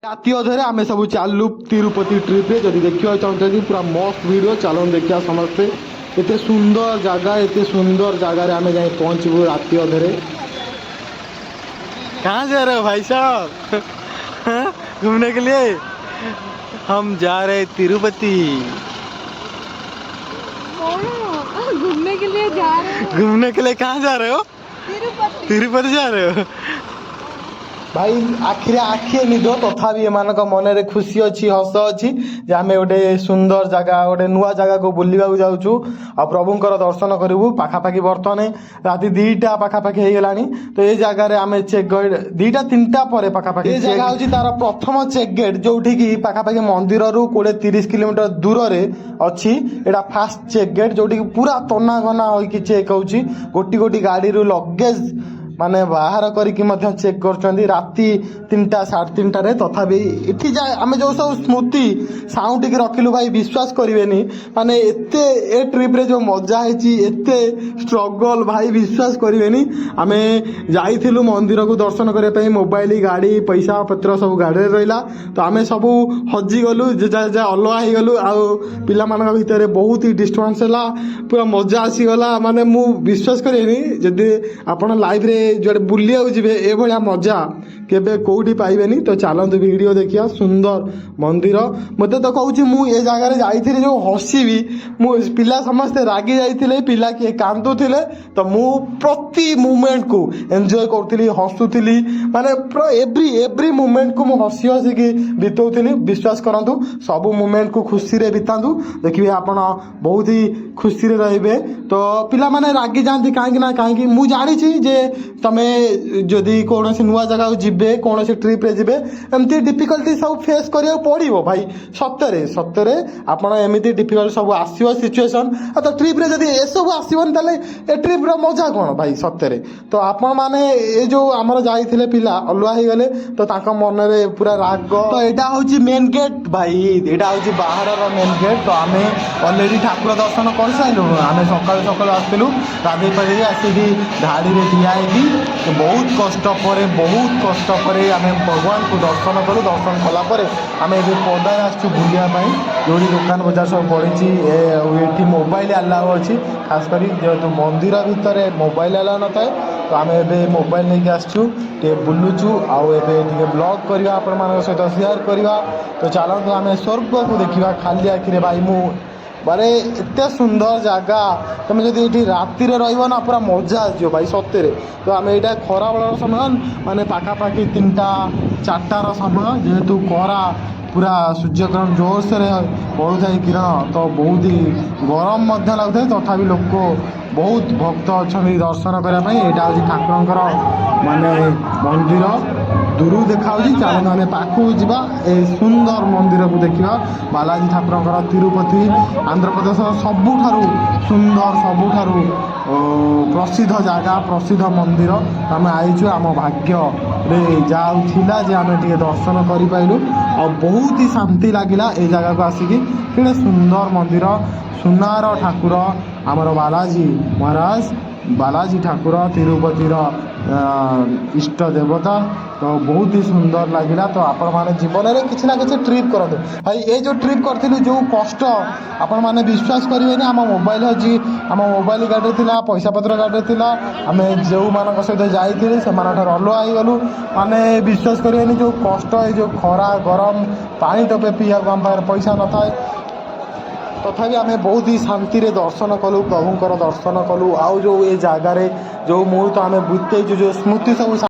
राति अधे आम सब चलू तिरुपति ट्रिप्रे जदि देखा चाहते पूरा मस्त वीडियो चलो देखा समस्ते एत सुंदर जगह एत सुंदर जगार आम जाए पहुँचबू राति अधे। कहाँ जा रहे हो भाई साहब? घूमने के लिए हम जा रहे तिरुपति। घूमने के लिए जा रहे हो? घूमने के लिए कहाँ जा रहे हो? तिरुपति जा रहे हो भाई। आखिरे आखिए निद तथापि एमान मन खुशी अच्छी हस अच्छी आम गोटे सुंदर जगह गोटे नुआ जगह को बुलवा जाऊँ आ प्रभुंर दर्शन करूँ पाखापाखि बर्तमान राति 2टा पाखापाखि हो गला। तो ये जगह आम चेक गेट 2टा 3टा पर पाखापाखि ये जगह हूँ तार प्रथम चेक गेट जो कि पाखापाखि मंदिर रू 20-30 किलोमीटर दूर से अच्छी एटा फास्ट चेक गेट जो पूरा तना घना होगी चेक होची गोटी गोटी गाड़ी रू लगेज माने बाहर करके चेक कर राति 3टा 3:30 तथापि इठी जाए आम जो सब स्मृति साउंड के रखिलु भाई विश्वास करेनि माने एते ए ट्रिप रे जो मजा एते स्ट्रगल भाई विश्वास करेनि। आम जाइथिलु मंदिर को दर्शन करने मोबाइल गाड़ी पैसा पत्र सब गाड़ी रहा तो आम सब हजि गलु अलग हो गलु आउ पिला मान भितर बहुत ही डिस्टर्बांस है पूरा मजा आसीगला माने मु विश्वास करेनि जदि आपण लाइव रे जो बुलिया जीवे ए भलिया मजा केबे कोठी पाइबेनी। तो चलतु वीडियो देखिया सुंदर मंदिर मते तो कहूँ मु ए जगह जाइथिले जो हसीबी मु पिला समस्ते रागी जाइथिले पिला किए कांदुथिले तो मु प्रति मोमेंट को एंजॉय करथिली हसुथिली माने एवरी मोमेंट को मु हसी हसी की बितौथिली। विश्वास करंतु सब मोमेंट को खुशी रे बितांतु देखिए आपण बहुत ही खुशी रे रहिबे। तो पिला माने रागी जानती काहे ना काहे मु जानि छी जे तमे जदि कौन नुआ जगह जीवे कौन ट्रिप रे जीवे एमती डिफिकल्टी सब फेस करिया पड़िबो भाई सत्तरे सत्तरे आपण एमती डिफिकल्ट सब आसीबो सिचुएशन तो ट्रिप रे जदि ए सब आसीबन ताले ए ट्रिप रो मजा कोन भाई सत्तरे। तो आपण माने ए जो हमर जाइथिले पिला अलुआ हो गले तो ताका मन रे पूरा राग। तो एटा होची मेन गेट भाई एटा होची बाहर रो मेन गेट। तो आमे ऑलरेडी ठाकुर दर्शन कर साइलु आमे सकाळ सकाळ आस्तिलु गाधे पड़े आसिकी धाड़ी रे ठिया बहुत कष्ट पर आम भगवान को दर्शन करूँ दर्शन कलापर आम ए पदार आसु बुलापाई जो दुकान बजार सब पड़ी ये मोबाइल अलाउ अच्छी खास कर जेहेतु मंदिर भितर मोबाइल अलाउ न थाए तो आम ए मोबाइल नहीं आसचु बुलुचु आउ ए ब्लॉग करवा आपण सहित शेयर करवा। तो चलते आम स्वर्ग को देखा खाली आखिरे भाई मु बारे एते सुंदर जगह तुम जब ये राति रहा ना पूरा मजा आसो भाई सत्य। तो आम यहाँ खरा बेल समय माने पाखापाखि 3टा 4टार समय जेहेतु खरा पूरा सूर्यकिरण जोर से पड़ू थाए किरण तो बहुत ही गरम लगुता है तथापि लोक बहुत भक्त अच्छा दर्शन करने यहाँ हूँ ठाकुर माने मंदिर दूर देखा चलो आम पाखु जा सुंदर मंदिर को देखा बालाजी ठाकुर तिरुपति आंध्र प्रदेश सबुठारु सुंदर सबुठारु प्रसिद्ध जगह प्रसिद्ध मंदिर आम आईचु आम भाग्य रे जाऊला जे आम टे दर्शन करूँ और बहुत ही शांति लगिला ए जगह को आसिकी कि सुंदर मंदिर सुनार ठाकुर आमर बालाजी महाराज बालाजी ठाकुर तिरुपतिर इष्ट देवता। तो बहुत ही सुंदर लगिला। तो आपण माने जीवन में किसी ना किसी ट्रिप करते भाई ये जो ट्रिप करूँ जो कष्ट आपण माने विश्वास करेंगे आम मोबाइल हजी आम मोबाइल गाड़ी थिला पैसा पत्र गाड़ी थिला आम जो मान सहित जाइए से अलुआ हो गलु माने विश्वास करेंगे जो कष्ट जो खरा गरम पानी टोपे पीवा आम पाखे पैसा न थाए तथापि आम बहुत ही शांति रे दर्शन कलु प्रभुंर दर्शन कलु आउ जो ये जगार जो मुहूर्त आम बीतेजु जो स्मृति सब